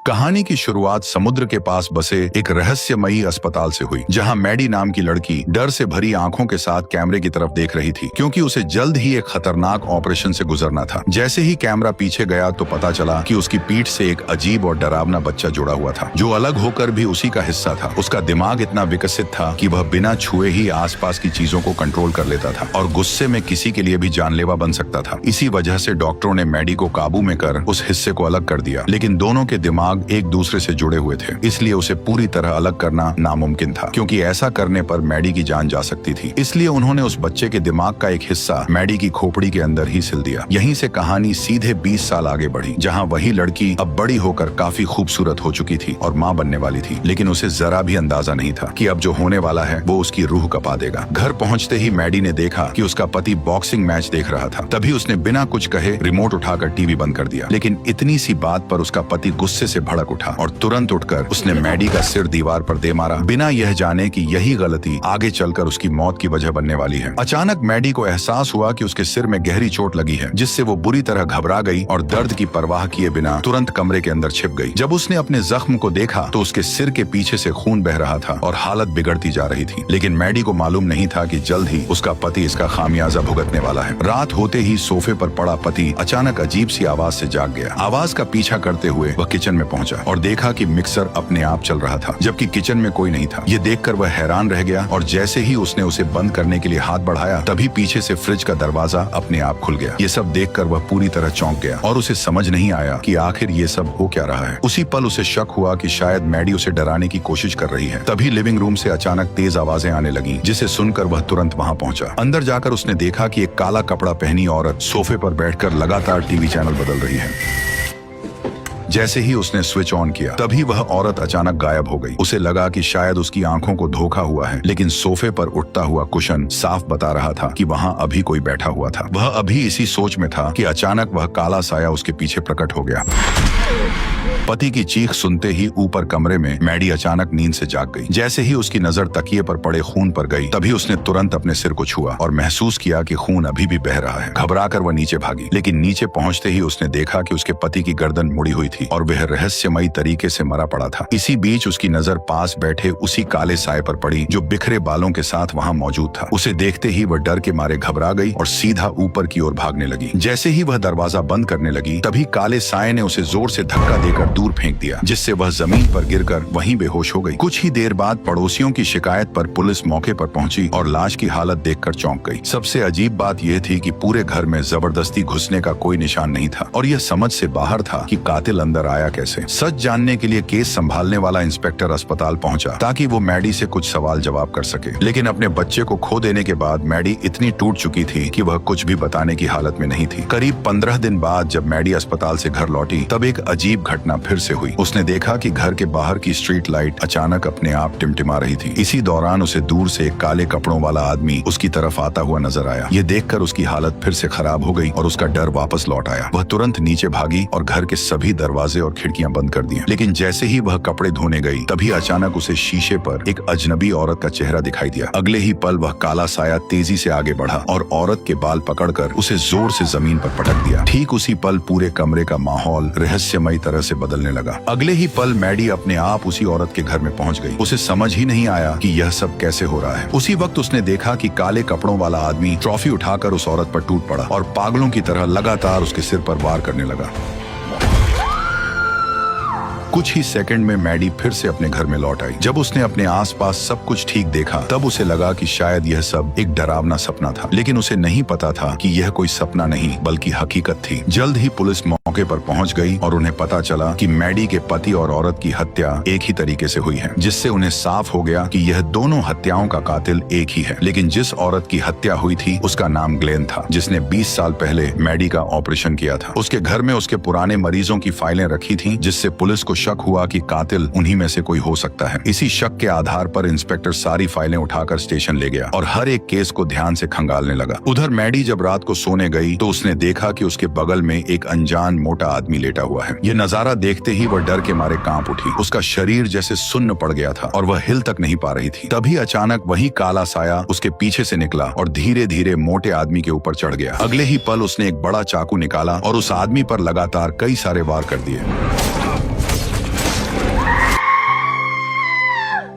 कहानी की शुरुआत समुद्र के पास बसे एक रहस्यमयी अस्पताल से हुई, जहां मैडी नाम की लड़की डर से भरी आंखों के साथ कैमरे की तरफ देख रही थी, क्योंकि उसे जल्द ही एक खतरनाक ऑपरेशन से गुजरना था। जैसे ही कैमरा पीछे गया तो पता चला कि उसकी पीठ से एक अजीब और डरावना बच्चा जुड़ा हुआ था, जो अलग होकर भी उसी का हिस्सा था। उसका दिमाग इतना विकसित था कि वह बिना छुए ही आसपास की चीजों को कंट्रोल कर लेता था और गुस्से में किसी के लिए भी जानलेवा बन सकता था। इसी वजह से डॉक्टरों ने मैडी को काबू में कर उस हिस्से को अलग कर दिया, लेकिन दोनों के दिमाग एक दूसरे से जुड़े हुए थे, इसलिए उसे पूरी तरह अलग करना नामुमकिन था, क्योंकि ऐसा करने पर मैडी की जान जा सकती थी। इसलिए उन्होंने उस बच्चे के दिमाग का एक हिस्सा मैडी की खोपड़ी के अंदर ही सिल दिया। यहीं से कहानी सीधे 20 साल आगे बढ़ी, जहां वही लड़की अब बड़ी होकर काफी खूबसूरत हो चुकी थी और मां बनने वाली थी, लेकिन उसे जरा भी अंदाजा नहीं था कि अब जो होने वाला है वो उसकी रूह कपा देगा। घर पहुंचते ही मैडी ने देखा कि उसका पति बॉक्सिंग मैच देख रहा था। तभी उसने बिना कुछ कहे रिमोट उठाकर टीवी बंद कर दिया, लेकिन इतनी सी बात पर उसका पति गुस्से से भड़क उठा और तुरंत उठकर उसने मैडी का सिर दीवार पर दे मारा, बिना यह जाने कि यही गलती आगे चलकर उसकी मौत की वजह बनने वाली है। अचानक मैडी को एहसास हुआ कि उसके सिर में गहरी चोट लगी है, जिससे वो बुरी तरह घबरा गई और दर्द की परवाह किए बिना तुरंत कमरे के अंदर छिप गई। जब उसने अपने जख्म को देखा तो उसके सिर के पीछे से खून बह रहा था और हालत बिगड़ती जा रही थी, लेकिन मैडी को मालूम नहीं था कि जल्द ही उसका पति इसका खामियाजा भुगतने वाला है। रात होते ही सोफे पर पड़ा पति अचानक अजीब सी आवाज से जाग गया। आवाज का पीछा करते हुए वह किचन में पहुंचा और देखा कि मिक्सर अपने आप चल रहा था, जबकि किचन में कोई नहीं था। ये देखकर वह हैरान रह गया और जैसे ही उसने उसे बंद करने के लिए हाथ बढ़ाया, तभी पीछे से फ्रिज का दरवाजा अपने आप खुल गया। ये सब देखकर वह पूरी तरह चौंक गया और उसे समझ नहीं आया कि आखिर ये सब हो क्या रहा है। उसी पल उसे शक हुआ कि शायद मैडी उसे डराने की कोशिश कर रही है। तभी लिविंग रूम से अचानक तेज आवाजें आने लगीं, जिसे सुनकर वह तुरंत वहां पहुंचा। अंदर जाकर उसने देखा कि एक काला कपड़ा पहनी औरत सोफे पर बैठकर लगातार टीवी चैनल बदल रही है। जैसे ही उसने स्विच ऑन किया, तभी वह औरत अचानक गायब हो गई। उसे लगा कि शायद उसकी आंखों को धोखा हुआ है, लेकिन सोफे पर उठता हुआ कुशन साफ बता रहा था कि वहां अभी कोई बैठा हुआ था। वह अभी इसी सोच में था कि अचानक वह काला साया उसके पीछे प्रकट हो गया। पति की चीख सुनते ही ऊपर कमरे में मैडी अचानक नींद से जाग गई। जैसे ही उसकी नजर तकिए पर पड़े खून पर गई, तभी उसने तुरंत अपने सिर को छुआ और महसूस किया कि खून अभी भी बह रहा है। घबराकर वह नीचे भागी, लेकिन नीचे पहुंचते ही उसने देखा कि उसके पति की गर्दन मुड़ी हुई थी और वह रहस्यमयी तरीके से मरा पड़ा था। इसी बीच उसकी नजर पास बैठे उसी काले साए पर पड़ी, जो बिखरे बालों के साथ वहां मौजूद था। उसे देखते ही वह डर के मारे घबरा गई और सीधा ऊपर की ओर भागने लगी। जैसे ही वह दरवाजा बंद करने लगी, तभी काले साए ने उसे जोर से धक्का देकर दूर फेंक दिया, जिससे वह जमीन पर गिरकर वहीं बेहोश हो गई। कुछ ही देर बाद पड़ोसियों की शिकायत पर पुलिस मौके पर पहुंची और लाश की हालत देखकर चौंक गई। सबसे अजीब बात यह थी कि पूरे घर में जबरदस्ती घुसने का कोई निशान नहीं था और यह समझ से बाहर था कि कातिल अंदर आया कैसे। सच जानने के लिए केस संभालने वाला इंस्पेक्टर अस्पताल पहुंचा ताकि वो मैडी से कुछ सवाल जवाब कर सके, लेकिन अपने बच्चे को खो देने के बाद मैडी इतनी टूट चुकी थी कि वह कुछ भी बताने की हालत में नहीं थी। करीब 15 दिन बाद जब मैडी अस्पताल से घर लौटी, तब एक अजीब घटना फिर से हुई। उसने देखा कि घर के बाहर की स्ट्रीट लाइट अचानक अपने आप टिमटिमा रही थी। इसी दौरान उसे दूर से एक काले कपड़ों वाला आदमी उसकी तरफ आता हुआ नजर आया। ये देखकर उसकी हालत फिर से खराब हो गई और उसका डर वापस लौट आया। वह तुरंत नीचे भागी और घर के सभी दरवाजे और खिड़कियां बंद कर दिए। लेकिन जैसे ही वह कपड़े धोने गई, तभी अचानक उसे शीशे पर एक अजनबी औरत का चेहरा दिखाई दिया। अगले ही पल वह काला साया तेजी से आगे बढ़ा और औरत के बाल पकड़कर उसे जोर से जमीन पर पटक दिया। ठीक उसी पल पूरे कमरे का माहौल रहस्यमयी तरह से बदलने लगा। अगले ही पल मैडी अपने आप उसी औरत के घर में पहुंच गई। उसे समझ ही नहीं आया कि यह सब कैसे हो रहा है। उसी वक्त उसने देखा कि काले कपड़ों वाला आदमी ट्रॉफी उठाकर उस औरत पर टूट पड़ा और पागलों की तरह लगातार उसके सिर पर वार करने लगा। कुछ ही सेकंड में मैडी फिर से अपने घर में लौट आई। जब उसने अपने आसपास सब कुछ ठीक देखा, तब उसे लगा कि शायद यह सब एक डरावना सपना था, लेकिन उसे नहीं पता था कि यह कोई सपना नहीं बल्कि हकीकत थी। जल्द ही पुलिस मौके पर पहुंच गई और उन्हें पता चला कि मैडी के पति और औरत की हत्या एक ही तरीके से हुई है, जिससे उन्हें साफ हो गया कि यह दोनों हत्याओं का कातिल एक ही है। लेकिन जिस औरत की हत्या हुई थी उसका नाम ग्लेन था, जिसने 20 साल पहले मैडी का ऑपरेशन किया था। उसके घर में उसके पुराने मरीजों की फाइलें रखी थी, जिससे पुलिस को शक हुआ कि कातिल उन्हीं में से कोई हो सकता है। इसी शक के आधार पर इंस्पेक्टर सारी फाइलें उठाकर स्टेशन ले गया और हर एक केस को ध्यान से खंगालने लगा। उधर मैडी जब रात को सोने गई तो उसने देखा कि उसके बगल में एक अनजान मोटा आदमी लेटा हुआ है। यह नजारा देखते ही वह डर के मारे कांप उठी। उसका शरीर जैसे सुन्न पड़ गया था और वह हिल तक नहीं पा रही थी। तभी अचानक वही काला साया उसके पीछे से निकला और धीरे धीरे मोटे आदमी के ऊपर चढ़ गया। अगले ही पल उसने एक बड़ा चाकू निकाला और उस आदमी पर लगातार कई सारे वार कर दिए।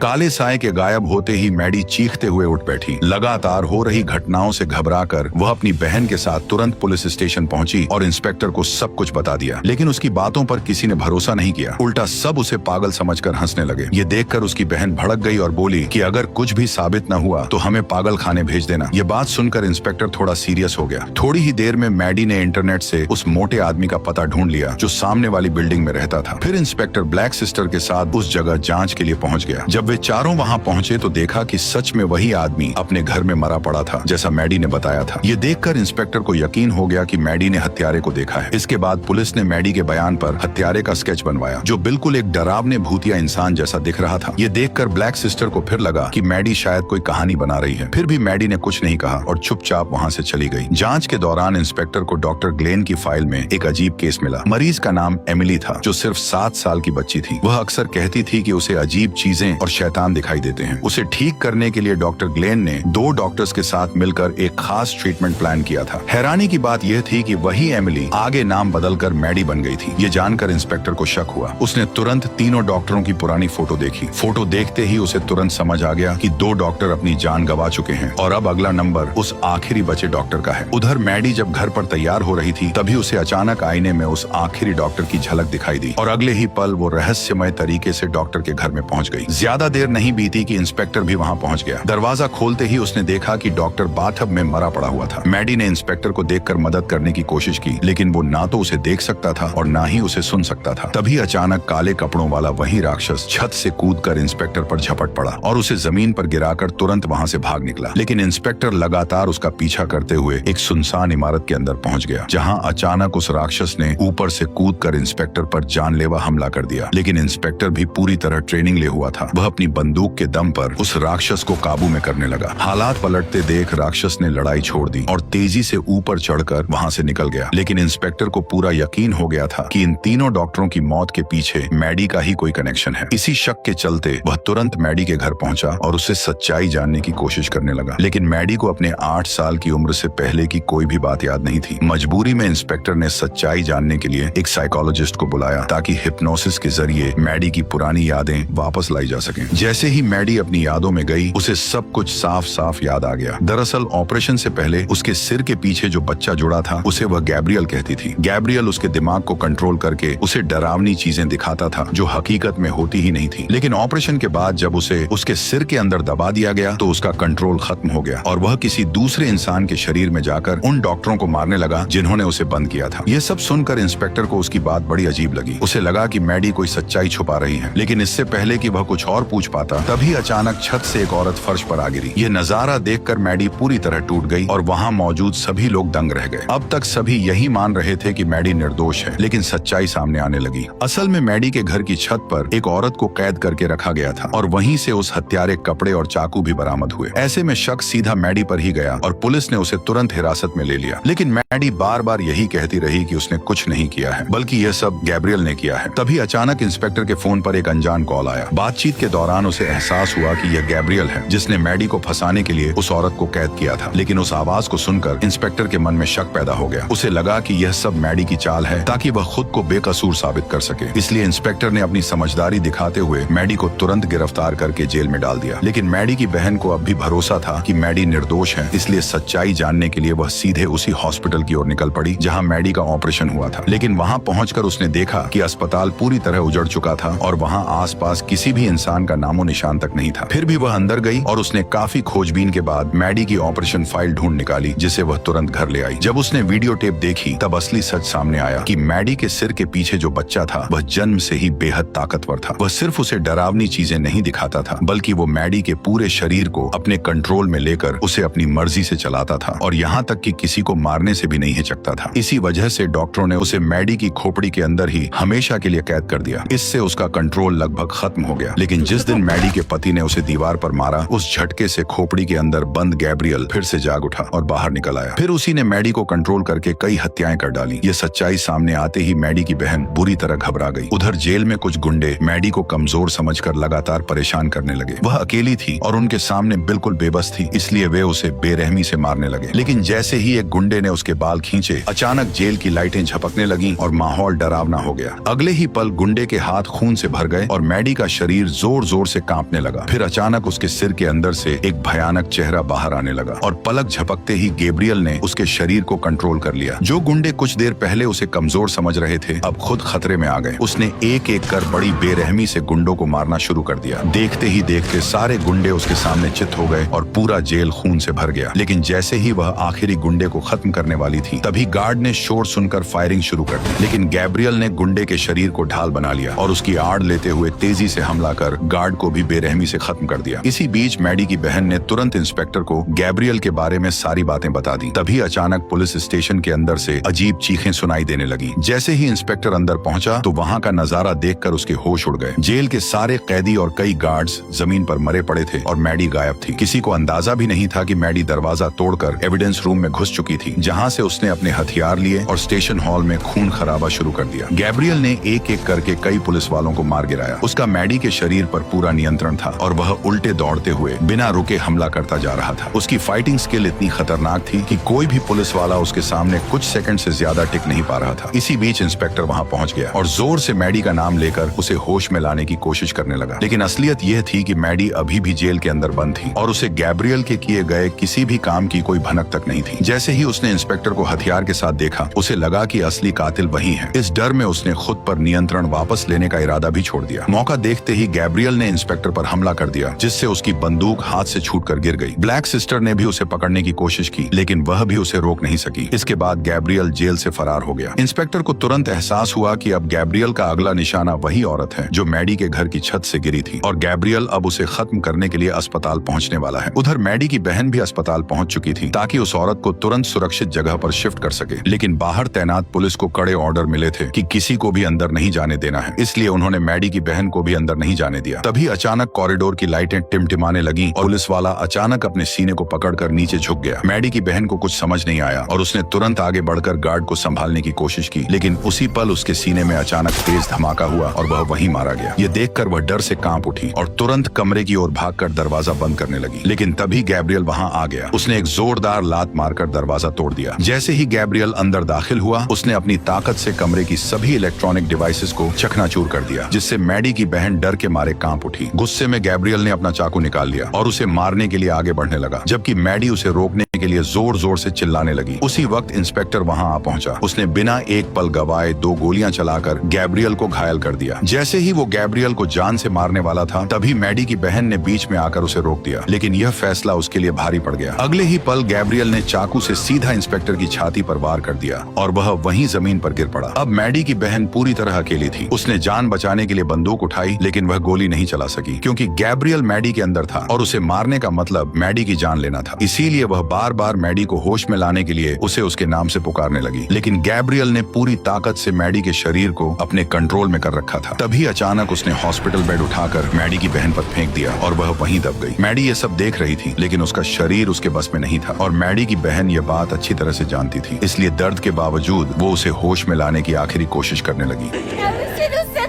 काले साए के गायब होते ही मैडी चीखते हुए उठ बैठी। लगातार हो रही घटनाओं से घबराकर वह अपनी बहन के साथ तुरंत पुलिस स्टेशन पहुंची और इंस्पेक्टर को सब कुछ बता दिया। लेकिन उसकी बातों पर किसी ने भरोसा नहीं किया, उल्टा सब उसे पागल समझकर हंसने लगे। ये देखकर उसकी बहन भड़क गई और बोली कि अगर कुछ भी साबित न हुआ तो हमें पागल खाने भेज देना। ये बात सुनकर इंस्पेक्टर थोड़ा सीरियस हो गया। थोड़ी ही देर में मैडी ने इंटरनेट से उस मोटे आदमी का पता ढूंढ लिया जो सामने वाली बिल्डिंग में रहता था। फिर इंस्पेक्टर ब्लैक सिस्टर के साथ उस जगह जांच के लिए पहुंच गया। जब वे चारों वहां पहुंचे तो देखा कि सच में वही आदमी अपने घर में मरा पड़ा था जैसा मैडी ने बताया था। ये देखकर इंस्पेक्टर को यकीन हो गया कि मैडी ने हत्यारे को देखा है। इसके बाद पुलिस ने मैडी के बयान पर हत्यारे का स्केच बनवाया जो बिल्कुल एक डरावने भूतिया इंसान जैसा दिख रहा था। ये देखकर ब्लैक सिस्टर को फिर लगा कि मैडी शायद कोई कहानी बना रही है। फिर भी मैडी ने कुछ नहीं कहा और चुपचाप वहां से चली गई। जांच के दौरान इंस्पेक्टर को डॉक्टर ग्लेन की फाइल में एक अजीब केस मिला। मरीज का नाम एमिली था जो सिर्फ 7 साल की बच्ची थी। वह अक्सर कहती थी कि उसे अजीब चीजें और शैतान दिखाई देते हैं। उसे ठीक करने के लिए डॉक्टर ग्लेन ने 2 डॉक्टर्स के साथ मिलकर एक खास ट्रीटमेंट प्लान किया था। हैरानी की बात यह थी कि वही एमिली आगे नाम बदलकर मैडी बन गई थी। ये जानकर इंस्पेक्टर को शक हुआ। उसने तुरंत तीनों डॉक्टरों की पुरानी फोटो देखी। फोटो देखते ही उसे तुरंत समझ आ गया कि 2 डॉक्टर अपनी जान गंवा चुके हैं और अब अगला नंबर उस आखिरी बचे डॉक्टर का है। उधर मैडी जब घर पर तैयार हो रही थी तभी उसे अचानक आईने में उस आखिरी डॉक्टर की झलक दिखाई दी और अगले ही पल वो रहस्यमय तरीके से डॉक्टर के घर में पहुंच गई। ज्यादा देर नहीं बीती कि इंस्पेक्टर भी वहां पहुंच गया। दरवाजा खोलते ही उसने देखा कि डॉक्टर बाथटब में मरा पड़ा हुआ था। मैडी ने इंस्पेक्टर को देखकर मदद करने की कोशिश की लेकिन वो ना तो उसे देख सकता था और ना ही उसे सुन सकता था। तभी अचानक काले कपड़ों वाला वही राक्षस छत से कूदकर इंस्पेक्टर पर झपट पड़ा और उसे जमीन पर गिराकर तुरंत वहां से भाग निकला। लेकिन इंस्पेक्टर लगातार उसका पीछा करते हुए एक सुनसान इमारत के अंदर पहुंच गया जहां अचानक उस राक्षस ने ऊपर से कूदकर इंस्पेक्टर पर जानलेवा हमला कर दिया। लेकिन इंस्पेक्टर भी पूरी तरह ट्रेनिंग ले हुआ था। वह अपनी बंदूक के दम पर उस राक्षस को काबू में करने लगा। हालात पलटते देख राक्षस ने लड़ाई छोड़ दी और तेजी से ऊपर चढ़कर वहां से निकल गया। लेकिन इंस्पेक्टर को पूरा यकीन हो गया था कि इन तीनों डॉक्टरों की मौत के पीछे मैडी का ही कोई कनेक्शन है। इसी शक के चलते वह तुरंत मैडी के घर पहुंचा और उससे सच्चाई जानने की कोशिश करने लगा। लेकिन मैडी को अपने 8 साल की उम्र से पहले की कोई भी बात याद नहीं थी। मजबूरी में इंस्पेक्टर ने सच्चाई जानने के लिए एक साइकोलॉजिस्ट को बुलाया ताकि हिप्नोसिस के जरिए मैडी की पुरानी यादें वापस लाई जा सकें। जैसे ही मैडी अपनी यादों में गई उसे सब कुछ साफ साफ याद आ गया। दरअसल ऑपरेशन से पहले उसके सिर के पीछे जो बच्चा जुड़ा था उसे वह गैब्रियल कहती थी। गैब्रियल उसके दिमाग को कंट्रोल करके उसे डरावनी चीजें दिखाता था जो हकीकत में होती ही नहीं थी। लेकिन ऑपरेशन के बाद जब उसे उसके सिर के अंदर दबा दिया गया तो उसका कंट्रोल खत्म हो गया और वह किसी दूसरे इंसान के शरीर में जाकर उन डॉक्टरों को मारने लगा जिन्होंने उसे बंद किया था। ये सब सुनकर इंस्पेक्टर को उसकी बात बड़ी अजीब लगी। उसे लगा कि मैडी कोई सच्चाई छुपा रही है। लेकिन इससे पहले कि वह कुछ और पूछ पाता तभी अचानक छत से एक औरत फर्श पर आ गिरी। ये नजारा देखकर मैडी पूरी तरह टूट गई और वहां मौजूद सभी लोग दंग रह गए। अब तक सभी यही मान रहे थे कि मैडी निर्दोष है लेकिन सच्चाई सामने आने लगी। असल में मैडी के घर की छत पर एक औरत को कैद करके रखा गया था और वहीं से उस हत्यारे कपड़े और चाकू भी बरामद हुए। ऐसे में शक सीधा मैडी पर ही गया और पुलिस ने उसे तुरंत हिरासत में ले लिया। लेकिन मैडी बार बार यही कहती रही कि उसने कुछ नहीं किया है बल्कि यह सब गैब्रियल ने किया है। तभी अचानक इंस्पेक्टर के फोन पर एक अनजान कॉल आया। बातचीत के दौरान उसे एहसास हुआ कि यह गैब्रियल है जिसने मैडी को फंसाने के लिए उस औरत को कैद किया था। लेकिन उस आवाज को सुनकर इंस्पेक्टर के मन में शक पैदा हो गया। उसे लगा कि यह सब मैडी की चाल है ताकि वह खुद को बेकसूर साबित कर सके। इसलिए इंस्पेक्टर ने अपनी समझदारी दिखाते हुए मैडी को तुरंत गिरफ्तार करके जेल में डाल दिया। लेकिन मैडी की बहन को अब भी भरोसा था कि मैडी निर्दोष है, इसलिए सच्चाई जानने के लिए वह सीधे उसी हॉस्पिटल की ओर निकल पड़ी जहां मैडी का ऑपरेशन हुआ था। लेकिन वहां पहुंचकर उसने देखा कि अस्पताल पूरी तरह उजड़ चुका था और वहां आसपास किसी भी इंसान का नामो निशान तक नहीं था। फिर भी वह अंदर गई और उसने काफी खोजबीन के बाद मैडी की ऑपरेशन फाइल ढूंढ निकाली जिसे वह तुरंत घर ले आई। जब उसने वीडियो टेप देखी तब असली सच सामने आया कि मैडी के सिर के पीछे जो बच्चा था वह जन्म से ही बेहद ताकतवर था। वह सिर्फ उसे डरावनी चीजें नहीं दिखाता था बल्कि वो मैडी के पूरे शरीर को अपने कंट्रोल में लेकर उसे अपनी मर्जी से चलाता था और यहाँ तक कि किसी को मारने से भी नहीं हिचकता था। इसी वजह से डॉक्टरों ने उसे मैडी की खोपड़ी के अंदर ही हमेशा के लिए कैद कर दिया। इससे उसका कंट्रोल लगभग खत्म हो गया। लेकिन जिस दिन मैडी के पति ने उसे दीवार पर मारा उस झटके से खोपड़ी के अंदर बंद गैब्रियल फिर से जाग उठा और बाहर निकल आया। फिर उसी ने मैडी को कंट्रोल करके कई हत्याएं कर डाली। ये सच्चाई सामने आते ही मैडी की बहन बुरी तरह घबरा गई। उधर जेल में कुछ गुंडे मैडी को कमजोर समझकर लगातार परेशान करने लगे। वह अकेली थी और उनके सामने बिल्कुल बेबस थी, इसलिए वे उसे बेरहमी से मारने लगे। लेकिन जैसे ही एक गुंडे ने उसके बाल खींचे अचानक जेल की लाइटें झपकने लगीं और माहौल डरावना हो गया। अगले ही पल गुंडे के हाथ खून से भर गए और मैडी का शरीर जोर जोर से कांपने लगा। फिर अचानक उसके सिर के अंदर से एक भयानक चेहरा बाहर आने लगा और पलक झपकते ही गैब्रियल ने उसके शरीर को कंट्रोल कर लिया। जो गुंडे कुछ देर पहले उसे कमजोर समझ रहे थे अब खुद खतरे में आ गए। उसने एक एक कर बड़ी बेरहमी से गुंडों को मारना शुरू कर दिया। देखते ही देखते सारे गुंडे उसके सामने चित हो गए और पूरा जेल खून से भर गया। लेकिन जैसे ही वह आखिरी गुंडे को खत्म करने वाली थी तभी गार्ड ने शोर सुनकर फायरिंग शुरू कर दी। लेकिन गैब्रियल ने गुंडे के शरीर को ढाल बना लिया और उसकी आड़ लेते हुए तेजी से हमला कर गार्ड को भी बेरहमी से खत्म कर दिया। इसी बीच मैडी की बहन ने तुरंत इंस्पेक्टर को गैब्रियल के बारे में सारी बातें बता दी। तभी अचानक पुलिस स्टेशन के अंदर से अजीब चीखें सुनाई देने लगी। जैसे ही इंस्पेक्टर अंदर पहुंचा तो वहां का नजारा देखकर उसके होश उड़ गए। जेल के सारे कैदी और कई गार्ड्स जमीन पर मरे पड़े थे और मैडी गायब थी। किसी को अंदाजा भी नहीं था कि मैडी दरवाजा तोड़कर एविडेंस रूम में घुस चुकी थी, जहां से उसने अपने हथियार लिए और स्टेशन हॉल में खून खराबा शुरू कर दिया। गैब्रियल ने एक एक करके कई पुलिस वालों को मार गिराया। उसका मैडी के शरीर पर पूरा नियंत्रण था और वह उल्टे दौड़ते हुए बिना रुके हमला करता जा रहा था। उसकी फाइटिंग स्किल इतनी खतरनाक थी कि कोई भी पुलिस वाला उसके सामने कुछ सेकंड से ज्यादा टिक नहीं पा रहा था। इसी बीच इंस्पेक्टर वहां पहुंच गया और जोर से मैडी का नाम लेकर उसे होश में लाने की कोशिश करने लगा। लेकिन असलियत यह थी कि मैडी अभी भी जेल के अंदर बंद थी और उसे गैब्रियल के किए गए किसी भी काम की कोई भनक तक नहीं थी। जैसे ही उसने इंस्पेक्टर को हथियार के साथ देखा उसे लगा कि असली कातिल वही है। इस डर में उसने खुद पर नियंत्रण वापस लेने का इरादा भी छोड़ दिया। मौका देखते ही गैब्रियल ने इंस्पेक्टर पर हमला कर दिया, जिससे उसकी बंदूक हाथ से छूटकर गिर गई। ब्लैक सिस्टर ने भी उसे पकड़ने की कोशिश की लेकिन वह भी उसे रोक नहीं सकी। इसके बाद गैब्रियल जेल से फरार हो गया। इंस्पेक्टर को तुरंत एहसास हुआ कि अब गैब्रियल का अगला निशाना वही औरत है जो मैडी के घर की छत से गिरी थी और गैब्रियल अब उसे खत्म करने के लिए अस्पताल पहुंचने वाला है। उधर मैडी की बहन भी अस्पताल पहुंच चुकी थी ताकि उस औरत को तुरंत सुरक्षित जगह पर शिफ्ट कर सके। लेकिन बाहर तैनात पुलिस को कड़े ऑर्डर मिले थे कि किसी को भी अंदर नहीं जाने देना है, इसलिए उन्होंने मैडी की बहन को भी अंदर नहीं जाने दिया। तभी अचानक कॉरिडोर की लाइटें टिमटिमाने लगी और पुलिस वाला अचानक अपने सीने को पकड़कर नीचे झुक गया। मैडी की बहन को कुछ समझ नहीं आया और उसने तुरंत आगे बढ़कर गार्ड को संभालने की कोशिश की, लेकिन उसी पल उसके सीने में अचानक तेज धमाका हुआ और वह वहीं मारा गया। ये देखकर वह डर से कांप उठी और तुरंत कमरे की ओर भागकर दरवाजा बंद करने लगी। लेकिन तभी गैब्रियल वहां आ गया। उसने एक जोरदार लात मारकर दरवाजा तोड़ दिया। जैसे ही गैब्रियल अंदर दाखिल हुआ उसने अपनी ताकत से कमरे की सभी इलेक्ट्रॉनिक डिवाइसेस को चकनाचूर कर दिया, जिससे मैडी की बहन डर के मारे कांप उठी। गुस्से में गैब्रियल ने अपना चाकू निकाल लिया और उसे मारने के लिए आगे बढ़ने लगा, जबकि मैडी उसे रोकने के लिए जोर जोर से चिल्लाने लगी। उसी वक्त इंस्पेक्टर वहां आ पहुंचा। उसने बिना एक पल गवाए 2 गोलियां चलाकर गैब्रियल को घायल कर दिया। जैसे ही वो गैब्रियल को जान से मारने वाला था तभी मैडी की बहन ने बीच में आकर उसे रोक दिया, लेकिन यह फैसला उसके लिए भारी पड़ गया। अगले ही पल गैब्रियल ने चाकू से सीधा इंस्पेक्टर की छाती पर वार कर दिया और वह वहीं जमीन पर गिर पड़ा। अब मैडी की बहन पूरी तरह अकेली थी। उसने जान बचाने के लिए बंदूक उठाई लेकिन वह गोली नहीं चला सकी क्योंकि गैब्रियल मैडी के अंदर था और उसे मारने का मतलब मैडी की जान लेना था। इसीलिए वह बार बार मैडी को होश में लाने के लिए उसे उसके नाम से पुकारने लगी। लेकिन गैब्रियल ने पूरी ताकत से मैडी के शरीर को अपने कंट्रोल में कर रखा था। तभी अचानक उसने हॉस्पिटल बेड उठाकर मैडी की बहन पर फेंक दिया और वह वहीं दब गई। मैडी ये सब देख रही थी लेकिन उसका शरीर उसके बस में नहीं था और मैडी की बहन ये बात अच्छी तरह से जानती थी, इसलिए दर्द के बावजूद वो उसे होश में लाने की आखिरी कोशिश करने लगी।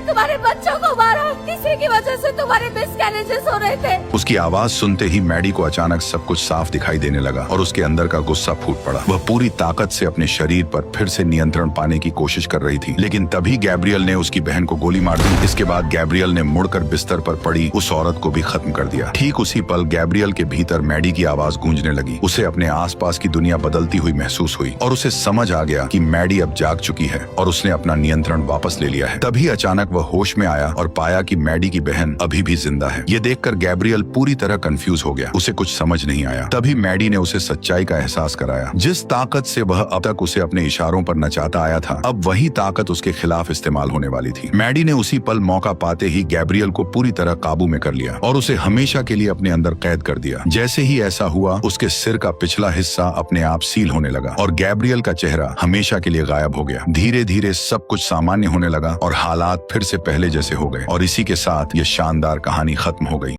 तुम्हारे बच्चों को मारा, किसी की वजह से तुम्हारे मिसकैरेजेस हो रहे थे। उसकी आवाज सुनते ही मैडी को अचानक सब कुछ साफ दिखाई देने लगा और उसके अंदर का गुस्सा फूट पड़ा। वह पूरी ताकत से अपने शरीर पर फिर से नियंत्रण पाने की कोशिश कर रही थी, लेकिन तभी गैब्रियल ने उसकी बहन को गोली मार दी। इसके बाद गैब्रियल ने मुड़कर बिस्तर पर पड़ी उस औरत को भी खत्म कर दिया। ठीक उसी पल गैब्रियल के भीतर मैडी की आवाज गूंजने लगी। उसे अपने आसपास की दुनिया बदलती हुई महसूस हुई और उसे समझ आ गया कि मैडी अब जाग चुकी है और उसने अपना नियंत्रण वापस ले लिया है। तभी अचानक वह होश में आया और पाया कि मैडी की बहन अभी भी जिंदा है। ये देखकर गैब्रियल पूरी तरह कंफ्यूज हो गया। उसे कुछ समझ नहीं आया। तभी मैडी ने उसे सच्चाई का एहसास कराया। जिस ताकत से वह अब तक उसे अपने इशारों पर नचाता आया था, अब वही ताकत उसके खिलाफ इस्तेमाल होने वाली थी। मैडी ने उसी पल मौका पाते ही गैब्रियल को पूरी तरह काबू में कर लिया और उसे हमेशा के लिए अपने अंदर कैद कर दिया। जैसे ही ऐसा हुआ उसके सिर का पिछला हिस्सा अपने आप सील होने लगा और गैब्रियल का चेहरा हमेशा के लिए गायब हो गया। धीरे धीरे सब कुछ सामान्य होने लगा और हालात फिर से पहले जैसे हो गए और इसी के साथ ये शानदार कहानी खत्म हो गई।